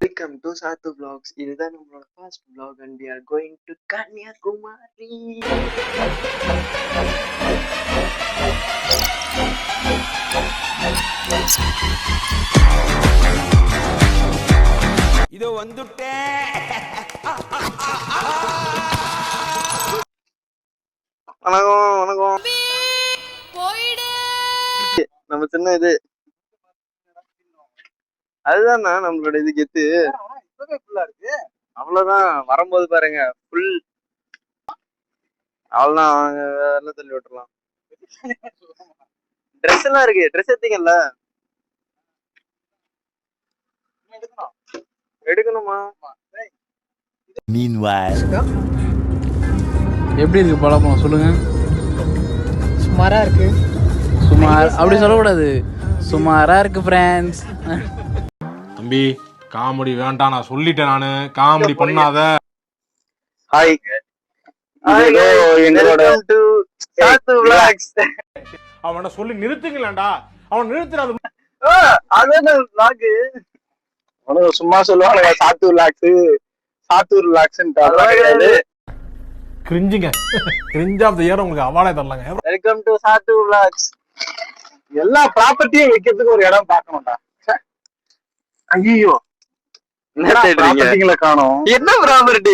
Welcome to Sathu Vlogs. இதுதான் நம்மளோட first vlog and we are going to Kanyakumari. இதோ வந்துட்டேன். வணக்கம் வணக்கம். நம்ம சின்ன இது அதுதானா நம்மளோட இது கெத்து. அவ்வளவுதான் வரும்போது பாருங்க ஃபுல் அவ்வளவுதான் வேலை தள்ளி விட்டுறலாம். ட்ரெஸ் எல்லாம் இருக்கு. ட்ரெஸ் எடுத்தீங்கல்ல? எடுக்கணுமா? எப்படி இருக்கு பழப்பம் சொல்லுங்க. சுமாரா இருக்கு. சுமார் அப்படி சொல்லக்கூடாது, சுமாரா இருக்கு ஃப்ரெண்ட்ஸ். தம்பி காமெடி வேண்டாம், நான் சொல்லிட்டேன். நானு காமெடி பண்ணாத. ஹாய் எங்களோட சாத்து vlogs. அவனை சொல்லி நிறுத்துங்களேன்டா. அவன் நிறுத்துறாது. அதான் vlog. உனக்கு சும்மா சொல்லுவாங்க சாத்தூர் லாக்ஸ், சாத்தூர் லாக்ஸ். கிரிஞ்சுங்க. கிரிஞ்ச் ஆஃப் தி இயர் உங்களுக்கு அவார்டே தரலாங்க. Welcome to Sathu vlogs. எல்லா ப்ராப்பர்ட்டியும் வைக்கிறதுக்கு ஒரு இடம் பார்க்கணும்டா. ஐயோ என்ன காணோம். என்ன ப்ராப்பர்ட்டி?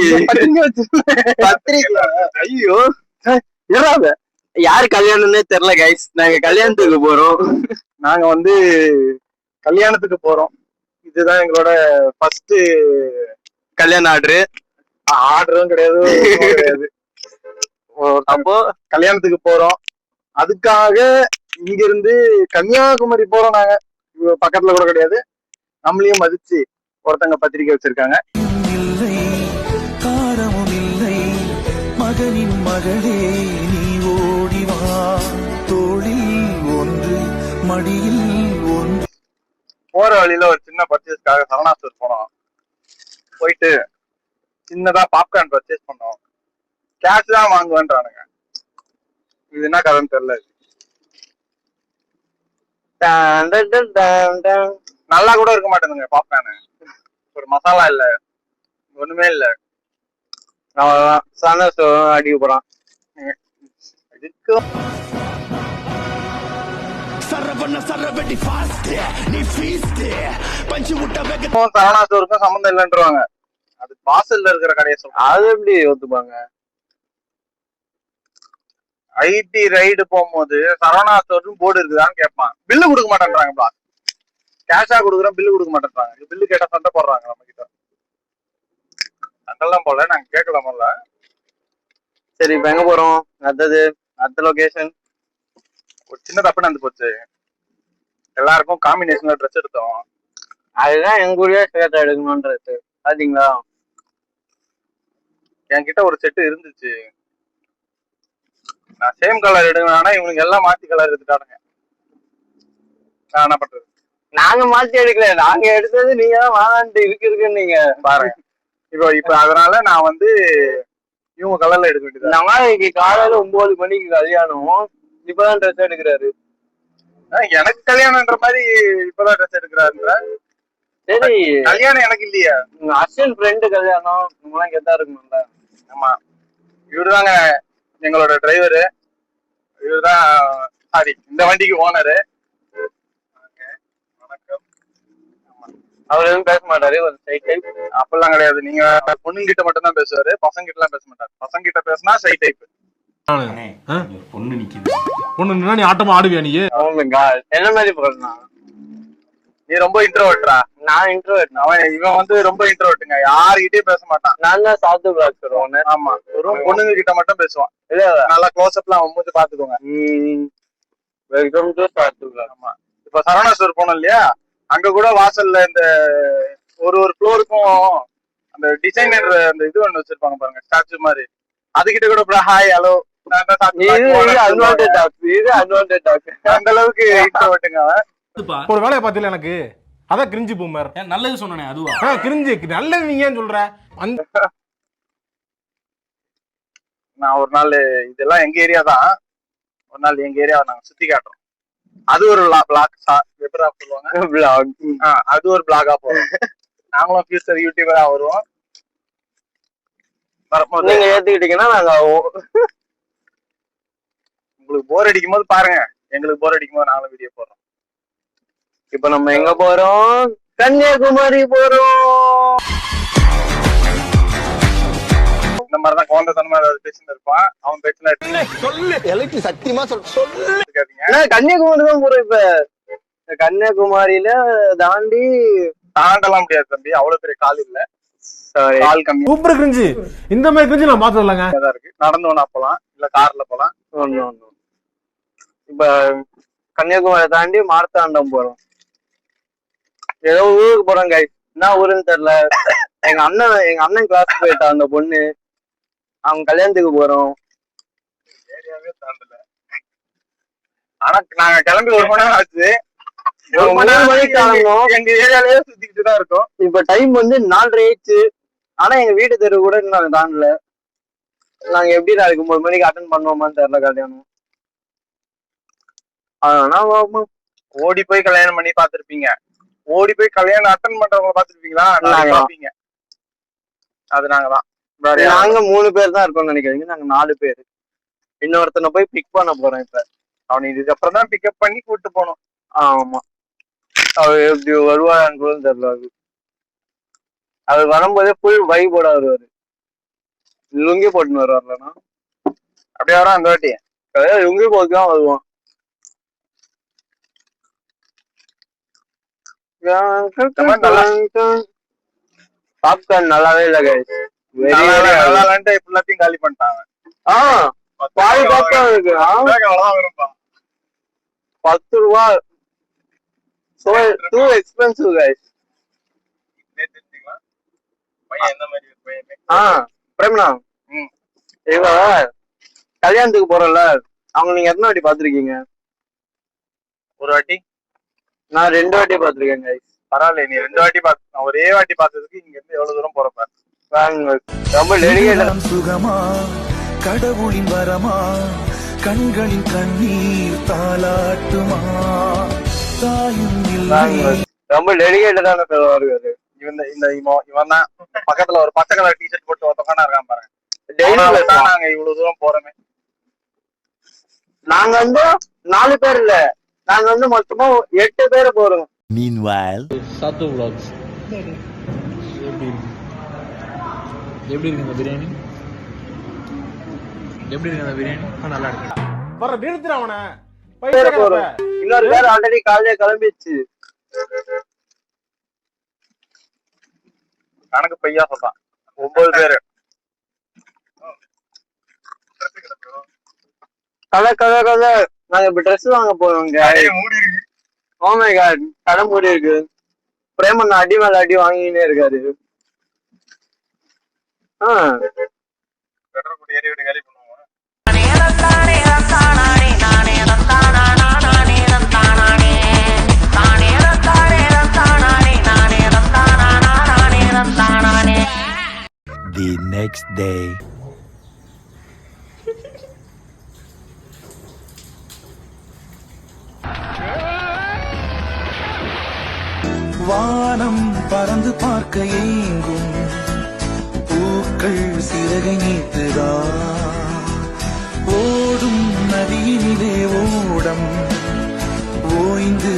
பத்திரிக்கை. ஐயோ யாரு கல்யாணம்னே தெரியல கைஸ். நாங்க கல்யாணத்துக்கு போறோம். நாங்க வந்து கல்யாணத்துக்கு போறோம். இதுதான் எங்களோட ஃபர்ஸ்ட் கல்யாண ஆர்டரும் கிடையாது. அப்போ கல்யாணத்துக்கு போறோம். அதுக்காக இங்க இருந்து கன்னியாகுமரி போறோம். நாங்க பக்கத்துல கூட கிடையாது. நம்மளையும் மதிச்சு ஒருத்தங்க பத்திரிக்கை வச்சிருக்காங்க. இல்லை காரமும் இல்லை மகனின் மகளே நீ ஓடிவா தோளில் ஒன்று மடியில் ஒன்று. போற வழியில ஒரு சின்ன பர்ச்சேஸ்க்காக சரவணா ஸ்டோர் போனோம். போயிட்டு சின்னதா பாப்கார்ன் பர்ச்சேஸ் பண்ணோம். கேஷ் தான் வாங்குவேன்றானுங்க. இது என்ன கதைன்னு தெரியல. நல்லா கூட இருக்க மாட்டேங்குங்க பாப்கார்னு. ஒரு மசாலா இல்ல, ஒண்ணுமே இல்ல. அவ்வளவுதான் அடிக்க போறான். சரவணா ஸ்டோருக்கும் சம்மந்தம் இல்லைன்றாங்க. அது வாசல்ல இருக்கிற கடையை சொல்றாங்க. அது எப்படி ஒத்துப்பாங்க? ஐடி ரைடு போகும்போது சரவணா ஸ்டோர்னு போர்டு இருக்குதான்னு கேட்பான். பில்லு கொடுக்க மாட்டேன்றாங்கப்பா. கேஷா கொடுக்குறோம், பில்லு கொடுக்க மாட்டேன்றாங்க. பில்லு கேட்டா சண்டை போடுறாங்க நம்ம கிட்ட. சண்டெல்லாம் போல, நாங்க கேட்கலாமல்ல. சரி இப்ப எங்க போறோம்? அடுத்த லொகேஷன் ஒரு சின்ன தப்பு நடந்து போச்சு. எல்லாருக்கும் காம்பினேஷன்ல ட்ரெஸ் எடுத்தோம். அதுதான் எங்க ஊரே சேர்த்து எடுக்கணும்ன்றது. பாத்தீங்களா, என்கிட்ட ஒரு செட்டு இருந்துச்சு. நான் சேம் கலர் எடுக்கணும்னா இவனுக்கு எல்லாம் மாத்தி கலர் எடுத்துட்டானுங்க. நான் என்ன பண்றது? நாங்க மாத்தி எடுக்கல, நாங்க எடுத்தது நீங்க தான் வாங்கிட்டு இருக்குன்னு நீங்க பாருங்க. இப்ப அதனால நான் வந்து இவங்க கலர்ல எடுக்க வேண்டியது. நாளைக்கு காலையில 9 மணிக்கு கல்யாணம். இப்பதான் ட்ரெஸ் எடுக்கிறாரு. எனக்கு கல்யாணம்ன்ற மாதிரி இப்பதான் ட்ரெஸ் எடுக்கிறாருன்ற. சரி கல்யாணம் எனக்கு இல்லையா? உங்க அஸ்வின் ஃப்ரெண்டு கல்யாணம். உங்களாம் கெத்தா இருக்கணும்ல. ஆமா, இவருதாங்க எங்களோட டிரைவரு. இவருதான் சாரி இந்த வண்டிக்கு ஓனரு. வணக்கம். அவர் எதுவும் பேச மாட்டாரு. ஒரு சைட் டைப் அப்பெல்லாம் கிடையாது. நீங்க பொண்ணுங்க கிட்ட மட்டும் தான் பேசுவாரு, பசங்க கிட்ட எல்லாம் பேச மாட்டாரு. பசங்க கிட்ட பேசினா சை டைப். பொண்ணு நிக்குது. பொண்ணு நின்னா நீ ஆட்டமா ஆடுவியா நீ? என்ன மாதிரி போறா? நீ ரொம்ப இன்ட்ரோவர்ட்ரா. நான் இன்ட்ரோவர்ட். இவன் வந்து ரொம்ப இன்ட்ரோவர்ட்டுங்க. யாருகிட்டயும் பேச மாட்டான். நான் தான் சாத்து vlogs வருவேன். ஆமா, வெறும் பொண்ணுங்க கிட்ட மட்டும் பேசுவான். நல்லா க்ளோஸ் அப்லாம் அவன் மூஞ்சி பாத்துக்கோங்க. Welcome to Sathu vlogs. ஆமா, இப்ப சரவணா ஸ்டோர் போனோம் இல்லையா, அங்க கூட வாசல்ல இந்த ஒரு ஃப்ளோருக்கும் அந்த டிசைனர் அந்த இது ஒண்ணு வச்சிருப்பாங்க பாருங்க, ஸ்டாச்சு மாதிரி. அதுகிட்ட கூட ஹாய் ஹலோ அந்த அளவுக்கு இன்ட்ரோவர்ட்டுங்க. ஒரு வேலையை பார்த்தீங்களா எனக்கு? அதான் கிரிஞ்சு பூமர். நல்லது சொன்னனே அதுவா? கிரிஞ்சு நல்லது நீங்க ஏன் சொல்ற? நான் ஒரு நாள் இதெல்லாம் எங்க ஏரியா தான். ஒரு நாள் எங்க ஏரியாவை நாங்க சுத்தி காட்டுறோம். அது ஒரு பிளாக் எப்படி சொல்லுவாங்க, அது ஒரு பிளாகா போறோம். நாங்களும் ஃபியூச்சர் யூடியூபரா வருவோம். வரும்போது நீங்க ஏத்துக்கிட்டீங்கன்னா நாங்க உங்களுக்கு போர் அடிக்கும் போது பாருங்க, எங்களுக்கு போர் அடிக்கும் போது நாங்களும் வீடியோ போடுறோம். இப்ப நம்ம எங்க போறோம்? கன்னியாகுமரி போறோம். இந்த மாதிரிதான் குழந்தைத்தனமா ஏதாவது பேசிட்டு இருப்பான். அவன் பேச்சுனா கன்னியாகுமரி தான் போறோம். இப்ப கன்னியாகுமரியில தாண்டி தாண்டலாம் முடியாது தம்பி, அவ்வளவு பெரிய கால் இல்ல, கால் கம்மி சூப்பர் கிரிஞ்சு. இந்த மாதிரி கிரிஞ்சு நான் பார்த்தது இல்லைங்க. தான் இருக்கு. நடந்து வேணா போலாம், இல்ல கார்ல போலாம். இப்ப கன்னியாகுமரி தாண்டி மார்த்தாண்டம் போறோம். ஏதோ ஊருக்கு போறோம் கைஸ். என்ன ஊருன்னு தெரியல. எங்க அண்ணன் கிளாஸ் போயிட்டான் அந்த பொண்ணு, அவங்க கல்யாணத்துக்கு போறோம். ஏரியாவே தாண்டல. ஆனா நாங்க கிளம்பி 1 மணி நேரம் ஆச்சு. 1 மணி நேரம் கிளம்பணும். எங்க ஏரியாலயே சுத்திக்கிட்டு தான் இருக்கோம். இப்ப டைம் வந்து 4:30 ஆயிடுச்சு. ஆனா எங்க வீட்டு தெரு கூட நாங்க தாண்டல. நாங்க எப்படி நாளைக்கு 9 மணிக்கு அட்டன் பண்ணுவோமான்னு தெரியல கல்யாணம். ஆனா ஓடி போய் கல்யாணம் பண்ணி பாத்துருப்பீங்க. ஓடி போய் கல்யாணம் அட்டன் பண்றவங்க பாத்துருப்பீங்களா? பாப்பீங்க. அது நாங்கதான். நாங்க 3 பேர் தான் இருக்கோம்னு நினைக்கிறீங்க. நாங்க 4 பேர். இன்னொருத்தனை போய் பிக் பண்ண போறோம். இப்ப அவனை இதுக்கப்புறம் தான் பிக்கப் பண்ணி கூட்டு போனோம். ஆமா, அவர் எப்படி வருவாரான்னு கூட தெரியல. அவர் வரும்போதே ஃபுல் வைபோட வருவாரு. லுங்கி போட்டுன்னு வருவார்லன்னா அப்படியே வரோம். அந்த வாட்டி லுங்கி போட்டு தான் வருவான். பாப்கார்ன் நல்லாவே இல்ல கைஸ். எல்லாத்தையும் காலி பண்ணிட்டாங்க. பாதி பாப்கார்ன் இருக்கு. 10 ரூபா. So too expensive guys. பிரேம்னா, இவ கல்யாணத்துக்கு போறோம்ல, அவங்க நீங்க எத்தனை வாட்டி பாத்திருக்கீங்க? 1 வாட்டி. நான் 2 வாட்டி பாத்திருக்கேன் கைஸ். பரவாயில்ல, நீ 2 வாட்டி பார்த்து, ஒரே வாட்டி பார்த்ததுக்கு இங்க இருந்து எவ்வளவு தூரம் போறப்ப ரொம்ப டெடிகேட்டட். சுகமா கடவுளின் வரமா, கண்களின் கண்ணீர் தாலாட்டுமா, தாயும் இல்லை. ரொம்ப டெடிகேட்டடான வருவாரு. இவன் தான் பக்கத்துல ஒரு பச்சை கலர் டிஷர்ட் போட்டு ஒருத்தவனா இருக்கான் பாருங்க. நாங்க இவ்வளவு தூரம் போறோமே. நாங்க வந்து 4 பேர் இல்ல, நாங்க வந்து மொத்தமா 8 பேர் போறோம். Meanwhile, சாத்து vlogs. எப்படி இருக்கு இந்த பிரியாணி? எப்படி இருக்கு இந்த பிரியாணி? நல்லா இருக்கு. வர நிறுத்துற அவனை. இன்னொரு பேர் ஆல்ரெடி காலையில கிளம்பிச்சு. கணக்கு பையா சொல்றான். 9 பேரு. கதை நாங்க இப்ப ட்ரெஸ் வாங்க போறோங்க. மூடி இருக்கு. Oh my god, கடை மூடி இருக்கு. பிரேமன் அடி மேல அடி வாங்கினே இருக்காரு. ஏறி விட்டு காலி பண்ணுவோம். the next day. வானம் பறந்து பார்க்க ஏங்கும், பூக்கள் சிறகை நீட்டுதா, ஓடும் நதியினிலே ஓடம் ஓய்ந்து